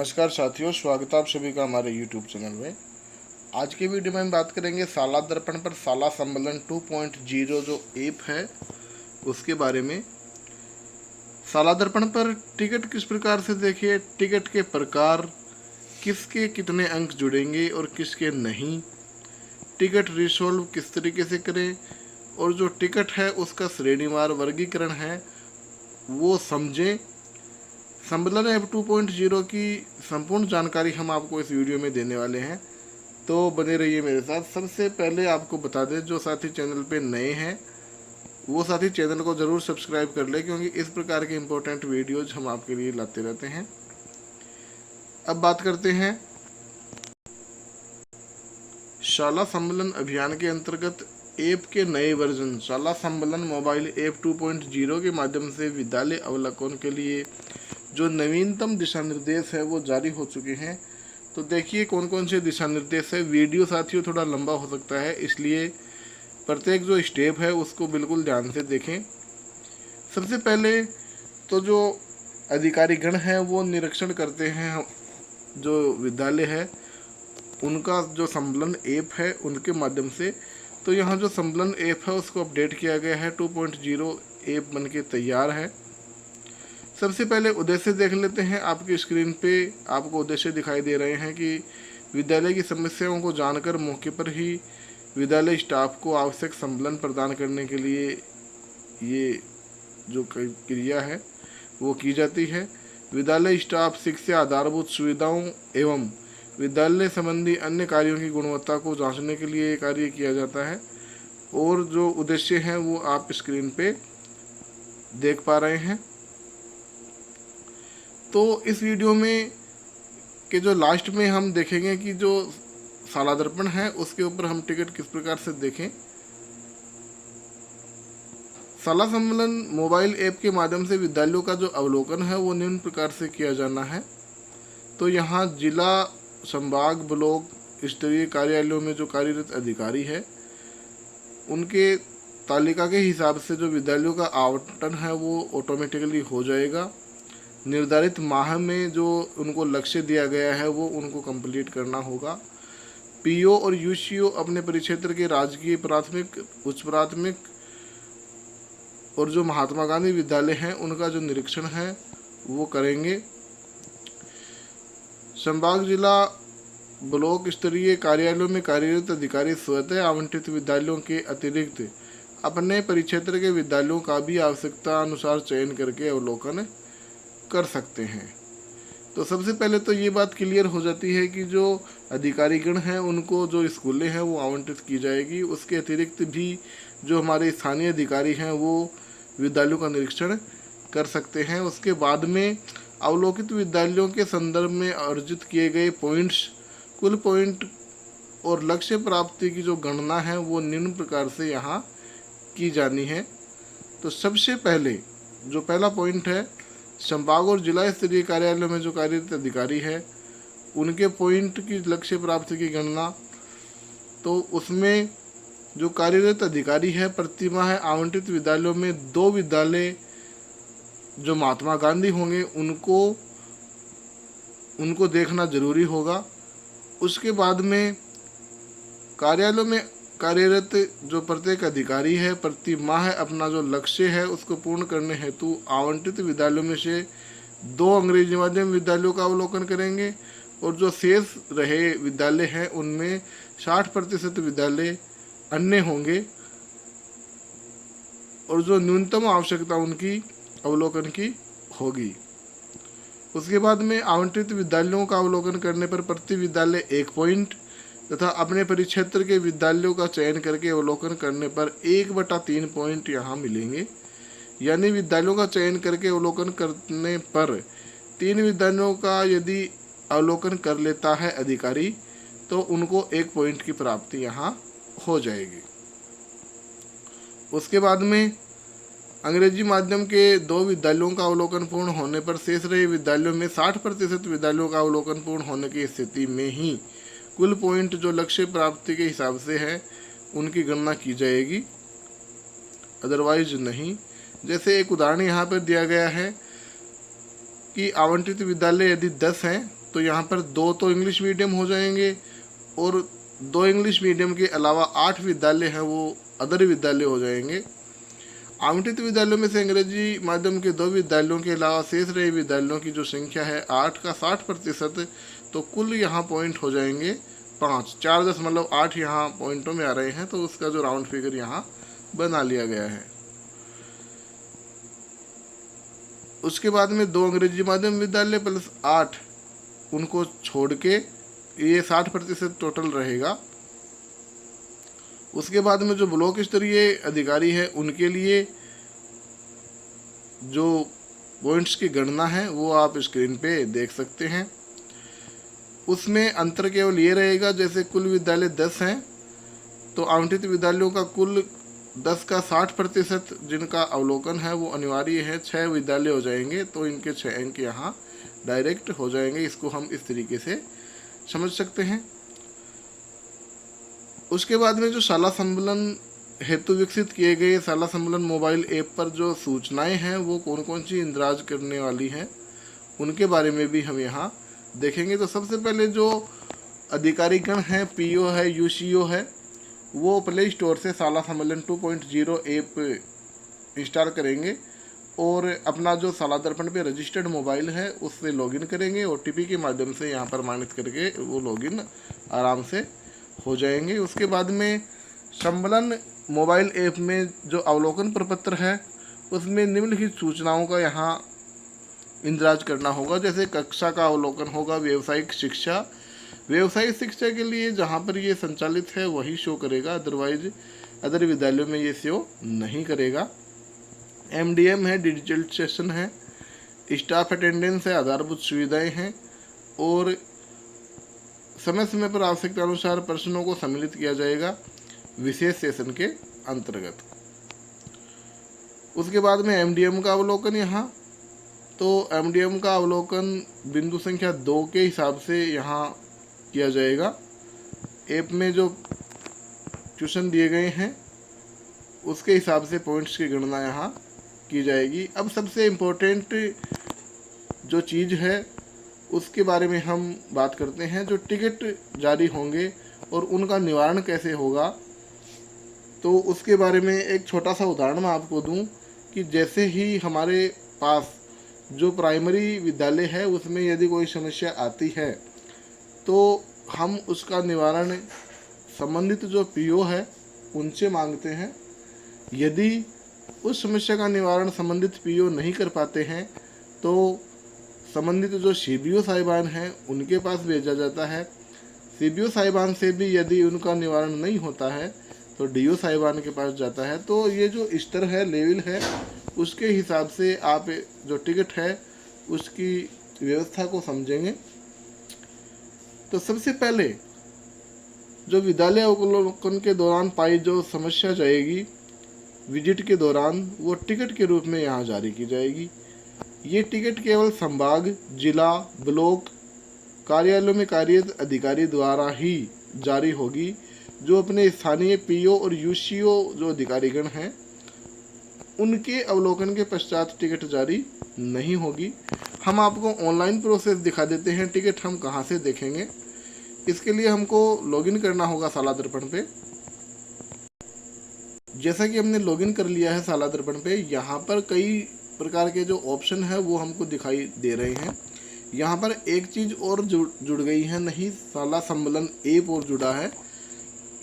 नमस्कार साथियों, स्वागत है आप सभी का हमारे YouTube चैनल में। आज की वीडियो में हम बात करेंगे शाला दर्पण पर शाला सम्मेलन 2.0 जो ऐप है उसके बारे में। शाला दर्पण पर टिकट किस प्रकार से देखिए, टिकट के प्रकार, किसके कितने अंक जुड़ेंगे और किसके नहीं, टिकट रिसोल्व किस तरीके से करें और जो टिकट है उसका श्रेणीवार वर्गीकरण है वो समझें। सम्मेलन ऐप 2.0 की संपूर्ण जानकारी हम आपको इस वीडियो में देने वाले हैं, तो बने रहिए मेरे साथ। सबसे पहले आपको बता दें, जो साथी चैनल पे नए हैं वो साथी चैनल को ज़रूर सब्सक्राइब कर ले, क्योंकि इस प्रकार के इम्पोर्टेंट वीडियोज हम आपके लिए लाते रहते हैं। अब बात करते हैं शाला सम्मेलन अभियान के अंतर्गत ऐप के नए वर्जन शाला सम्मेलन मोबाइल ऐप 2.0 के माध्यम से विद्यालय अवलोकन के लिए जो नवीनतम दिशा निर्देश है वो जारी हो चुके हैं। तो देखिए कौन कौन से दिशा निर्देश है। वीडियो साथियों थोड़ा लंबा हो सकता है, इसलिए प्रत्येक जो स्टेप है उसको बिल्कुल ध्यान से देखें। सबसे पहले तो जो अधिकारीगण हैं वो निरीक्षण करते हैं जो विद्यालय है उनका जो सम्मेलन ऐप है उनके माध्यम से। तो यहाँ जो सम्मेलन ऐप है उसको अपडेट किया गया है, 2.0 ऐप बन के तैयार है। सबसे पहले उद्देश्य देख लेते हैं। आपकी स्क्रीन पे आपको उद्देश्य दिखाई दे रहे हैं कि विद्यालय की समस्याओं को जानकर मौके पर ही विद्यालय स्टाफ को आवश्यक सम्मेलन प्रदान करने के लिए ये जो क्रिया है वो की जाती है। विद्यालय स्टाफ शिक्षा, आधारभूत सुविधाओं एवं विद्यालय संबंधी अन्य कार्यों की गुणवत्ता को जांचने के लिए कार्य किया जाता है। और जो उद्देश्य हैं वो आप स्क्रीन पे देख पा रहे हैं। तो इस वीडियो में के जो लास्ट में हम देखेंगे कि जो शाला दर्पण है उसके ऊपर हम टिकट किस प्रकार से देखें। शाला सम्मेलन मोबाइल ऐप के माध्यम से विद्यालयों का जो अवलोकन है वो निम्न प्रकार से किया जाना है। तो यहाँ जिला, संभाग, ब्लॉक स्तरीय कार्यालयों में जो कार्यरत अधिकारी है उनके तालिका के हिसाब से जो विद्यालयों का आवंटन है वो ऑटोमेटिकली हो जाएगा। निर्धारित माह में जो उनको लक्ष्य दिया गया है वो उनको कंप्लीट करना होगा। पीओ और यूसीओ अपने परिक्षेत्र के राजकीय, प्राथमिक, उच्च प्राथमिक और जो महात्मा गांधी विद्यालय हैं उनका जो निरीक्षण है वो करेंगे। संभाग, जिला, ब्लॉक स्तरीय कार्यालयों में कार्यरत अधिकारी स्वतः आवंटित विद्यालयों के अतिरिक्त अपने परिक्षेत्र के विद्यालयों का भी आवश्यकता अनुसार चयन करके अवलोकन कर सकते हैं। तो सबसे पहले तो ये बात क्लियर हो जाती है कि जो अधिकारीगण हैं उनको जो स्कूलें हैं वो आवंटित की जाएगी। उसके अतिरिक्त भी जो हमारे स्थानीय अधिकारी हैं वो विद्यालयों का निरीक्षण कर सकते हैं। उसके बाद में अवलोकित विद्यालयों के संदर्भ में अर्जित किए गए पॉइंट्स, कुल पॉइंट और लक्ष्य प्राप्ति की जो गणना है वो निम्न प्रकार से यहाँ की जानी है। तो सबसे पहले जो पहला पॉइंट है, संभाग और जिला स्तरीय कार्यालयों में जो कार्यरत अधिकारी है उनके पॉइंट की लक्ष्य प्राप्ति की गणना। तो उसमें जो कार्यरत अधिकारी है प्रतिमाह आवंटित विद्यालयों में 2 विद्यालय जो महात्मा गांधी होंगे उनको देखना जरूरी होगा। उसके बाद में कार्यालयों में कार्यरत जो प्रत्येक अधिकारी है प्रति माह अपना जो लक्ष्य है उसको पूर्ण करने हेतु आवंटित विद्यालयों में से 2 अंग्रेजी माध्यम विद्यालयों का अवलोकन करेंगे और जो शेष रहे विद्यालय हैं उनमें 60% विद्यालय अन्य होंगे और जो न्यूनतम आवश्यकता उनकी अवलोकन की होगी। उसके बाद में आवंटित विद्यालयों का अवलोकन करने पर प्रति विद्यालय 1 पॉइंट तथा अपने परिक्षेत्र के विद्यालयों का चयन करके अवलोकन करने पर 1/3 पॉइंट यहाँ मिलेंगे। यानी विद्यालयों का चयन करके अवलोकन करने पर 3 विद्यालयों का यदि अवलोकन कर लेता है अधिकारी तो उनको 1 पॉइंट की प्राप्ति यहाँ हो जाएगी। उसके बाद में अंग्रेजी माध्यम के 2 विद्यालयों का अवलोकन पूर्ण होने पर शेष रहे विद्यालयों में 60% विद्यालयों का अवलोकन पूर्ण होने की स्थिति में ही कुल पॉइंट जो लक्ष्य प्राप्ति के हिसाब से है उनकी गणना की जाएगी, अदरवाइज नहीं। जैसे एक उदाहरण यहाँ पर दिया गया है कि आवंटित विद्यालय यदि 10 हैं तो यहाँ पर 2 तो इंग्लिश मीडियम हो जाएंगे और 2 इंग्लिश मीडियम के अलावा 8 विद्यालय हैं वो अदर विद्यालय हो जाएंगे। आवंटित विद्यालयों में से अंग्रेजी माध्यम के 2 विद्यालयों के अलावा शेष रहे विद्यालयों की जो संख्या है 8 का 60%, तो कुल यहाँ पॉइंट हो जाएंगे 5। 4.8 यहाँ पॉइंटों में आ रहे हैं, तो उसका जो राउंड फिगर यहाँ बना लिया गया है। उसके बाद में 2 अंग्रेजी माध्यम विद्यालय प्लस 8 उनको छोड़ के ये 60% टोटल रहेगा। उसके बाद में जो ब्लॉक स्तरीय अधिकारी है उनके लिए जो पॉइंट्स की गणना है वो आप स्क्रीन पे देख सकते हैं। उसमें अंतर केवल ये रहेगा, जैसे कुल विद्यालय 10 हैं तो आवंटित विद्यालयों का कुल 10 का 60% जिनका अवलोकन है वो अनिवार्य है 6 विद्यालय हो जाएंगे, तो इनके 6 अंक यहाँ डायरेक्ट हो जाएंगे। इसको हम इस तरीके से समझ सकते हैं। उसके बाद में जो शाला सम्मेलन हेतु विकसित किए गए शाला सम्मेलन मोबाइल ऐप पर जो सूचनाएं हैं वो कौन कौन सी इंदराज करने वाली हैं उनके बारे में भी हम यहाँ देखेंगे। तो सबसे पहले जो अधिकारीगण हैं, पीओ है, यूसीओ है, वो प्ले स्टोर से शाला सम्मेलन 2.0 ऐप इंस्टॉल करेंगे और अपना जो शाला दर्पण पे रजिस्टर्ड मोबाइल है उससे लॉगिन करेंगे। ओटीपी के माध्यम से यहाँ प्रमाणित करके वो लॉगिन आराम से हो जाएंगे। उसके बाद में सम्मेलन मोबाइल ऐप में जो अवलोकन प्रपत्र है उसमें निम्नलिखित सूचनाओं का यहाँ इंदराज करना होगा। जैसे कक्षा का अवलोकन होगा, व्यावसायिक शिक्षा के लिए जहाँ पर ये संचालित है वही शो करेगा, अदरवाइज अदर विद्यालयों में ये शो नहीं करेगा। एमडीएम है, डिजिटलाइजेशन है, स्टाफ अटेंडेंस है, आधारभूत सुविधाएं हैं और समय समय पर आवश्यकता अनुसार प्रश्नों को सम्मिलित किया जाएगा विशेष सेशन के अंतर्गत। उसके बाद में एमडीएम का अवलोकन यहाँ, तो एमडीएम का अवलोकन बिंदु संख्या 2 के हिसाब से यहाँ किया जाएगा। ऐप में जो क्वेश्चन दिए गए हैं उसके हिसाब से पॉइंट्स की गणना यहाँ की जाएगी। अब सबसे इम्पोर्टेंट जो चीज़ है उसके बारे में हम बात करते हैं। जो टिकट जारी होंगे और उनका निवारण कैसे होगा, तो उसके बारे में एक छोटा सा उदाहरण मैं आपको दूं कि जैसे ही हमारे पास जो प्राइमरी विद्यालय है उसमें यदि कोई समस्या आती है तो हम उसका निवारण संबंधित जो पीओ है उनसे मांगते हैं। यदि उस समस्या का निवारण संबंधित पीओ नहीं कर पाते हैं तो संबंधित जो सीबीओ साहिबान हैं उनके पास भेजा जाता है। सीबीओ साहिबान से भी यदि उनका निवारण नहीं होता है तो डीओ साहिबान के पास जाता है। तो ये जो स्तर है, लेवल है, उसके हिसाब से आप जो टिकट है उसकी व्यवस्था को समझेंगे। तो सबसे पहले जो विद्यालय अवलोकन के दौरान पाई जो समस्या जाएगी विजिट के दौरान, वो टिकट के रूप में यहाँ जारी की जाएगी। ये टिकट केवल संभाग, जिला, ब्लॉक कार्यालयों में कार्यरत अधिकारी द्वारा ही जारी होगी, जो अपने स्थानीय पीओ और यूसीओ जो अधिकारीगण हैं उनके अवलोकन के पश्चात टिकट जारी नहीं होगी। हम आपको ऑनलाइन प्रोसेस दिखा देते हैं, टिकट हम कहाँ से देखेंगे। इसके लिए हमको लॉगिन करना होगा शाला दर्पण पे। जैसा कि हमने लॉगिन कर लिया है शाला दर्पण पे, यहाँ पर कई प्रकार के जो ऑप्शन है वो हमको दिखाई दे रहे हैं। यहाँ पर एक चीज़ और जुड़ गई है, नहीं शाला सम्मेलन ऐप और जुड़ा है।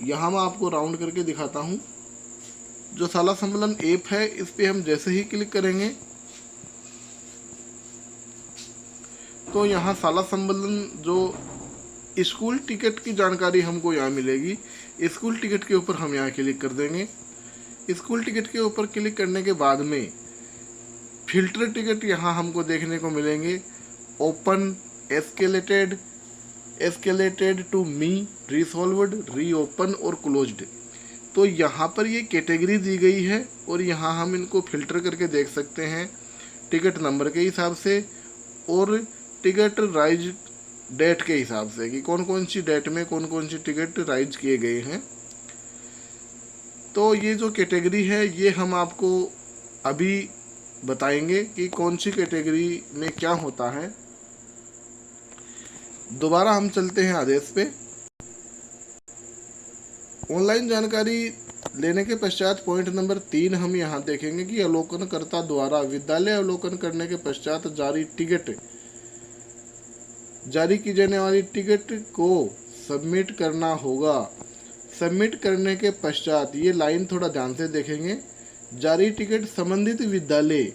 यहाँ मैं आपको राउंड करके दिखाता हूँ। जो शाला सम्मेलन ऐप है इस पे हम जैसे ही क्लिक करेंगे तो यहाँ शाला सम्मेलन जो स्कूल टिकट की जानकारी हमको यहाँ मिलेगी। स्कूल टिकट के ऊपर हम यहाँ क्लिक कर देंगे। स्कूल टिकट के ऊपर क्लिक करने के बाद में फिल्टर टिकट यहाँ हमको देखने को मिलेंगे। Open, escalated to me, resolved, reopen और क्लोज्ड। तो यहाँ पर ये कैटेगरी दी गई है और यहाँ हम इनको फिल्टर करके देख सकते हैं टिकट नंबर के हिसाब से और टिकट राइज डेट के हिसाब से कि कौन कौन सी डेट में कौन कौन सी टिकट राइज किए गए हैं। तो ये जो कैटेगरी है ये हम आपको अभी बताएंगे कि कौन सी कैटेगरी में क्या होता है। दोबारा हम चलते हैं आदेश पे। ऑनलाइन जानकारी लेने के पश्चात पॉइंट नंबर 3 हम यहाँ देखेंगे कि अवलोकनकर्ता द्वारा विद्यालय अवलोकन करने के पश्चात जारी की जाने वाली टिकट को सबमिट करना होगा। सबमिट करने के पश्चात ये लाइन थोड़ा ध्यान से देखेंगे। जारी टिकट संबंधित विद्यालय,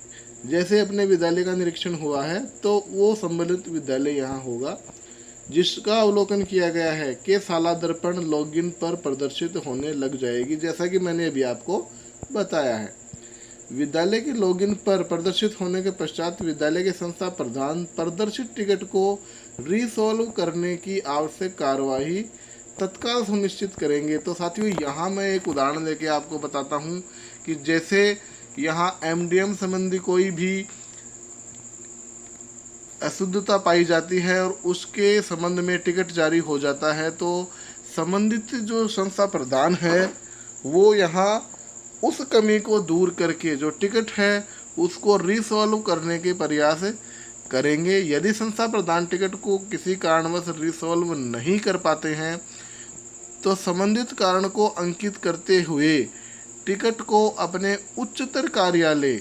जैसे अपने विद्यालय का निरीक्षण हुआ है तो वो संबंधित विद्यालय यहाँ होगा जिसका अवलोकन किया गया है के शाला दर्पण लॉगिन पर प्रदर्शित होने लग जाएगी, जैसा कि मैंने अभी आपको बताया है। विद्यालय के लॉगिन पर प्रदर्शित होने के पश्चात विद्यालय के संस्था प्रधान प्रदर्शित टिकट को रिसॉल्व करने की आवश्यक कार्यवाही तत्काल सुनिश्चित करेंगे। तो साथियों, यहाँ मैं एक उदाहरण लेके आपको बताता हूँ कि जैसे यहाँ एमडीएम संबंधी कोई भी अशुद्धता पाई जाती है और उसके संबंध में टिकट जारी हो जाता है, तो संबंधित जो संस्था प्रधान है वो यहाँ उस कमी को दूर करके जो टिकट है उसको रिसॉल्व करने के प्रयास करेंगे। यदि संस्था प्रधान टिकट को किसी कारणवश रिसॉल्व नहीं कर पाते हैं तो संबंधित कारण को अंकित करते हुए टिकट को अपने उच्चतर कार्यालय,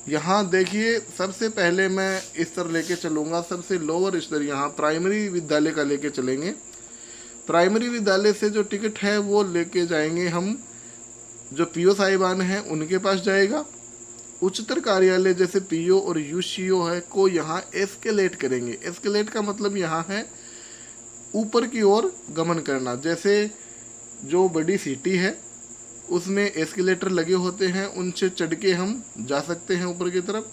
यहाँ देखिए सबसे पहले मैं स्तर लेके चलूँगा, सबसे लोअर स्तर यहाँ प्राइमरी विद्यालय का लेके चलेंगे। प्राइमरी विद्यालय से जो टिकट है वो लेके जाएंगे हम, जो पीओ साहिबान हैं उनके पास जाएगा। उच्चतर कार्यालय जैसे पीओ और यूसीओ है को यहाँ एस्केलेट करेंगे। एस्केलेट का मतलब यहाँ है ऊपर की ओर गमन करना। जैसे जो बड़ी सिटी है उसमें एस्केलेटर लगे होते हैं, उनसे चढ़ के हम जा सकते हैं ऊपर की तरफ।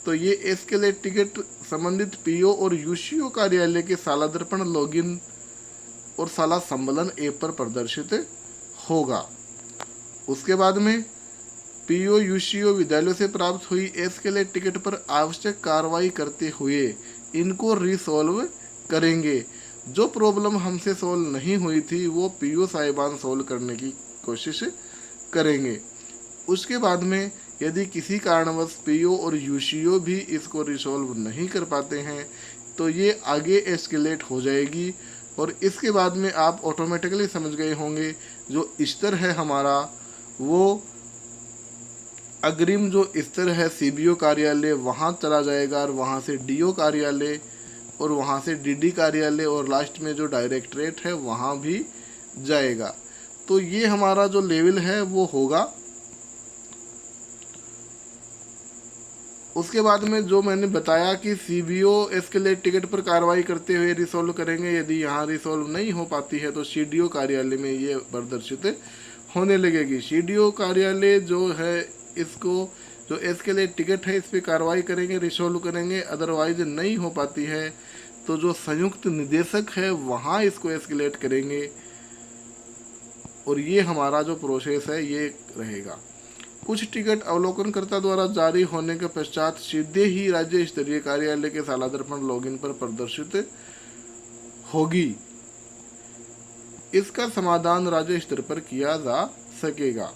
तो ये एस्केलेट टिकट संबंधित पीओ और यूसीओ कार्यालय के शाला दर्पण लॉगिन और शाला सम्मेलन ऐप पर प्रदर्शित होगा। उसके बाद में पीओ यूसीओ विद्यालयों से प्राप्त हुई एस्केलेट टिकट पर आवश्यक कार्रवाई करते हुए इनको रिसॉल्व करेंगे। जो प्रॉब्लम हमसे सॉल्व नहीं हुई थी वो पीओ साहिबान सॉल्व करने की कोशिश करेंगे। उसके बाद में यदि किसी कारणवश पीओ और यूसीओ भी इसको रिसॉल्व नहीं कर पाते हैं तो ये आगे एस्केलेट हो जाएगी। और इसके बाद में आप ऑटोमेटिकली समझ गए होंगे जो स्तर है हमारा वो अग्रिम जो स्तर है सीबीओ कार्यालय वहाँ चला जाएगा और वहाँ से डीओ कार्यालय और वहाँ से डीडी कार्यालय और लास्ट में जो डायरेक्टरेट है वहाँ भी जाएगा। तो ये हमारा जो लेवल है वो होगा। उसके बाद में जो मैंने बताया कि सीबीओ एस्केलेट टिकट पर कार्रवाई करते हुए रिसॉल्व करेंगे। यदि यहाँ रिसॉल्व नहीं हो पाती है तो सीडीओ कार्यालय में ये प्रदर्शित होने लगेगी। सीडीओ कार्यालय जो है इसको जो एस्केलेट टिकट है इस पर कार्रवाई करेंगे, रिसॉल्व करेंगे। अदरवाइज नहीं हो पाती है तो जो संयुक्त निदेशक है वहाँ इसको एस्केलेट करेंगे। और ये हमारा जो प्रोसेस है ये रहेगा। कुछ टिकट अवलोकनकर्ता द्वारा जारी होने के पश्चात सीधे ही राज्य स्तरीय कार्यालय के शाला दर्पण लॉगिन पर प्रदर्शित होगी। इसका समाधान राज्य स्तर पर किया जा सकेगा।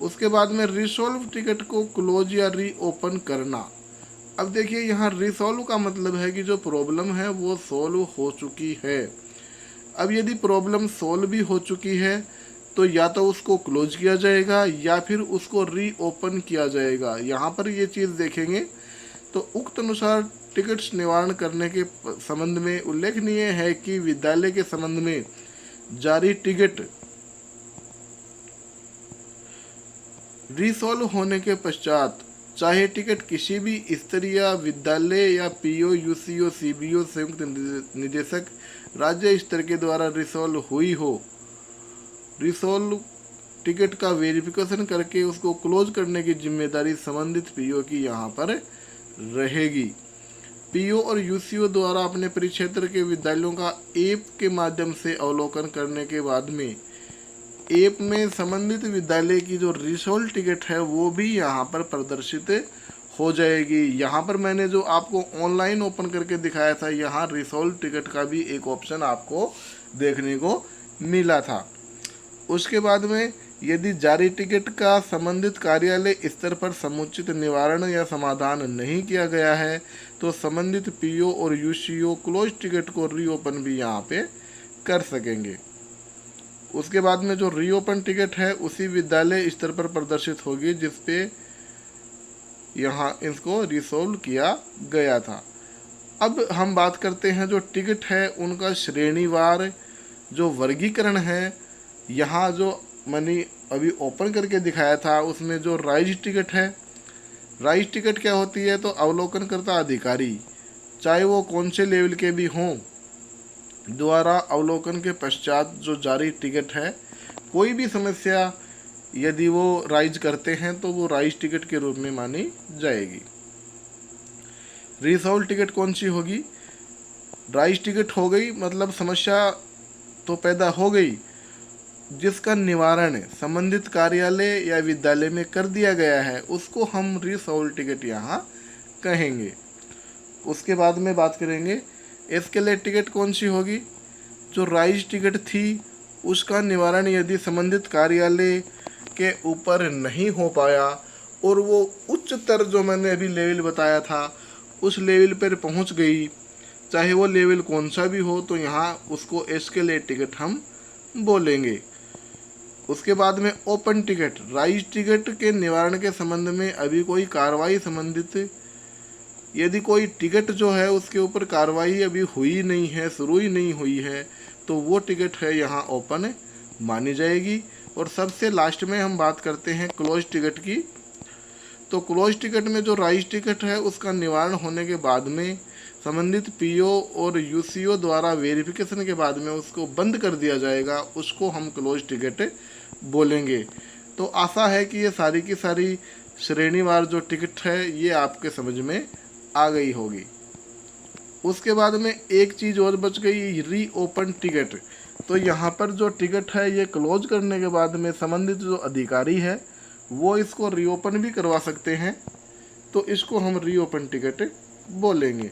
उसके बाद में रिसॉल्व टिकट को क्लोज या रीओपन करना। अब देखिए यहाँ रिसॉल्व का मतलब है कि जो प्रॉब्लम है वो सॉल्व हो चुकी है। अब यदि प्रॉब्लम सॉल्व भी हो चुकी है तो या तो उसको क्लोज किया जाएगा या फिर उसको रीओपन किया जाएगा। यहाँ पर ये चीज़ देखेंगे तो उक्त अनुसार टिकट्स निवारण करने के संबंध में उल्लेखनीय है कि विद्यालय के संबंध में जारी टिकट रिसॉल्व होने के पश्चात चाहे टिकट किसी भी स्तरीय विद्यालय या पीओ यूसीओ सीबीओ संयुक्त निदेशक राज्य स्तर के द्वारा रिसॉल्व हुई हो, रिसॉल्व टिकट का वेरिफिकेशन करके उसको क्लोज करने की जिम्मेदारी संबंधित पीओ की यहाँ पर रहेगी। पीओ और यूसीओ द्वारा अपने परिक्षेत्र के विद्यालयों का ऐप के माध्यम से अवलोकन करने के बाद में ऐप में संबंधित विद्यालय की जो रिसॉल्व टिकट है वो भी यहाँ पर प्रदर्शित हो जाएगी। यहाँ पर मैंने जो आपको ऑनलाइन ओपन करके दिखाया था, यहाँ रिसॉल्व टिकट का भी एक ऑप्शन आपको देखने को मिला था। उसके बाद में यदि जारी टिकट का संबंधित कार्यालय स्तर पर समुचित निवारण या समाधान नहीं किया गया है तो संबंधित पीओ और यूसीओ क्लोज टिकट को रीओपन भी यहाँ पे कर सकेंगे। उसके बाद में जो रीओपन टिकट है उसी विद्यालय स्तर पर प्रदर्शित होगी जिस पे यहाँ इसको रिसोल्व किया गया था। अब हम बात करते हैं जो टिकट है उनका श्रेणीवार जो वर्गीकरण है। यहाँ जो मैंने अभी ओपन करके दिखाया था उसमें जो राइज टिकट है, राइज टिकट क्या होती है, तो अवलोकनकर्ता अधिकारी चाहे वो कौन से लेवल के भी हों द्वारा अवलोकन के पश्चात जो जारी टिकट है कोई भी समस्या यदि वो राइज करते हैं तो वो राइज टिकट के रूप में मानी जाएगी। रिसॉल्व टिकट कौन सी होगी? राइज टिकट हो गई मतलब समस्या तो पैदा हो गई जिसका निवारण संबंधित कार्यालय या विद्यालय में कर दिया गया है उसको हम रिसॉल्व टिकट यहाँ कहेंगे। उसके बाद में बात करेंगे एस्केलेट टिकट कौन सी होगी? जो राइज टिकट थी उसका निवारण यदि संबंधित कार्यालय के ऊपर नहीं हो पाया और वो उच्चतर जो मैंने अभी लेवल बताया था उस लेवल पर पहुंच गई, चाहे वो लेवल कौन सा भी हो, तो यहाँ उसको एस्केलेट टिकट हम बोलेंगे। उसके बाद में ओपन टिकट, राइज टिकट के निवारण के संबंध में अभी कोई कार्रवाई संबंधित यदि कोई टिकट जो है उसके ऊपर कार्रवाई अभी हुई नहीं है, शुरू ही नहीं हुई है, तो वो टिकट है यहाँ ओपन मानी जाएगी। और सबसे लास्ट में हम बात करते हैं क्लोज टिकट की। तो क्लोज टिकट में जो राइज टिकट है उसका निवारण होने के बाद में संबंधित पीओ और यूसीओ द्वारा वेरिफिकेशन के बाद में उसको बंद कर दिया जाएगा, उसको हम क्लोज टिकट बोलेंगे। तो आशा है कि ये सारी की सारी श्रेणीवार जो टिकट है ये आपके समझ में आ गई होगी। उसके बाद में एक चीज़ और बच गई, रीओपन टिकट। तो यहाँ पर जो टिकट है ये क्लोज करने के बाद में संबंधित जो अधिकारी है वो इसको रीओपन भी करवा सकते हैं, तो इसको हम रीओपन टिकट बोलेंगे।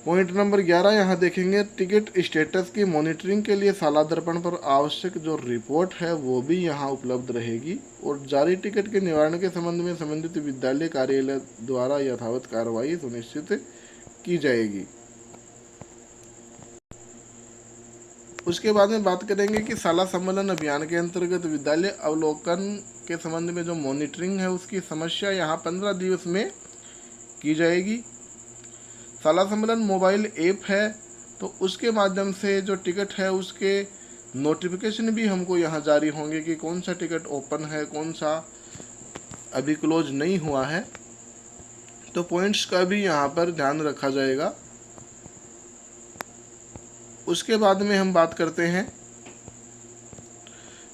पॉइंट नंबर 11 यहाँ देखेंगे, टिकट स्टेटस की मॉनिटरिंग के लिए साला दर्पण पर आवश्यक जो रिपोर्ट है वो भी यहाँ उपलब्ध रहेगी और जारी टिकट के निवारण के संबंध में संबंधित विद्यालय कार्यालय द्वारा यथावत कार्रवाई सुनिश्चित की जाएगी। उसके बाद में बात करेंगे कि शाला सम्मेलन अभियान के अंतर्गत विद्यालय अवलोकन के संबंध में जो मॉनिटरिंग है उसकी समस्या यहाँ 15 दिवस में की जाएगी। शाला सम्मेलन मोबाइल ऐप है तो उसके माध्यम से जो टिकट है उसके नोटिफिकेशन भी हमको यहाँ जारी होंगे कि कौन सा टिकट ओपन है, कौन सा अभी क्लोज नहीं हुआ है, तो पॉइंट्स का भी यहाँ पर ध्यान रखा जाएगा। उसके बाद में हम बात करते हैं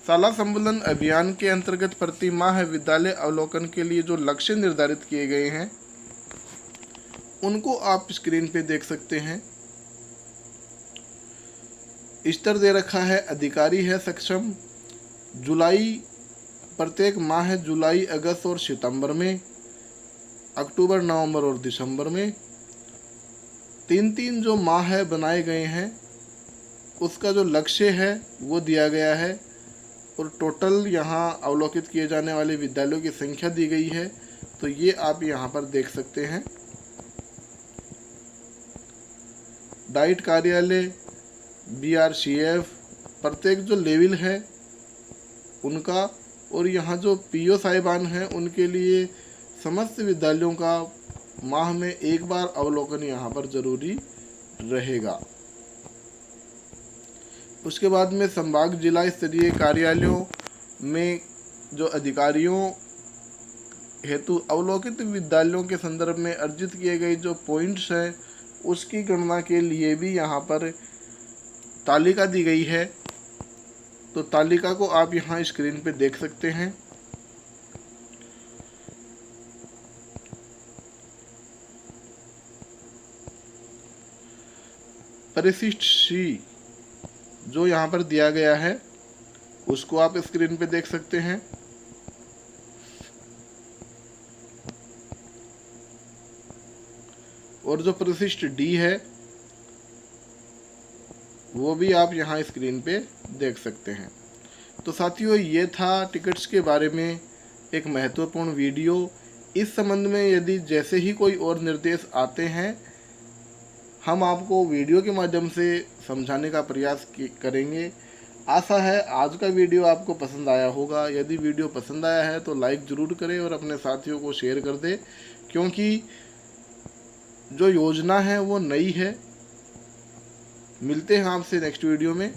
शाला सम्मेलन अभियान के अंतर्गत प्रति माह विद्यालय अवलोकन के लिए जो लक्ष्य निर्धारित किए गए हैं उनको आप स्क्रीन पे देख सकते हैं। स्तर दे रखा है, अधिकारी है सक्षम, जुलाई प्रत्येक माह है, जुलाई अगस्त और सितंबर में, अक्टूबर नवंबर और दिसंबर में, 3 जो माह है बनाए गए हैं उसका जो लक्ष्य है वो दिया गया है और टोटल यहाँ अवलोकित किए जाने वाले विद्यालयों की संख्या दी गई है, तो ये आप यहाँ पर देख सकते हैं। डाइट कार्यालय, BRCF, प्रत्येक जो लेवल है उनका, और यहाँ जो पीओ साहिबान हैं उनके लिए समस्त विद्यालयों का माह में एक बार अवलोकन यहाँ पर जरूरी रहेगा। उसके बाद में संभाग जिला स्तरीय कार्यालयों में जो अधिकारियों हेतु अवलोकित विद्यालयों के संदर्भ में अर्जित किए गए जो पॉइंट्स हैं उसकी गणना के लिए भी यहाँ पर तालिका दी गई है, तो तालिका को आप यहाँ स्क्रीन पे देख सकते हैं। परिशिष्ट C जो यहाँ पर दिया गया है उसको आप स्क्रीन पे देख सकते हैं। और जो परिशिष्ट D है वो भी आप यहाँ स्क्रीन पे देख सकते हैं। तो साथियों, ये था टिकट्स के बारे में एक महत्वपूर्ण वीडियो। इस संबंध में यदि जैसे ही कोई और निर्देश आते हैं, हम आपको वीडियो के माध्यम से समझाने का प्रयास करेंगे। आशा है आज का वीडियो आपको पसंद आया होगा। यदि वीडियो पसंद आया है तो लाइक ज़रूर करें और अपने साथियों को शेयर कर दें, क्योंकि जो योजना है वो नई है। मिलते हैं आपसे नेक्स्ट वीडियो में।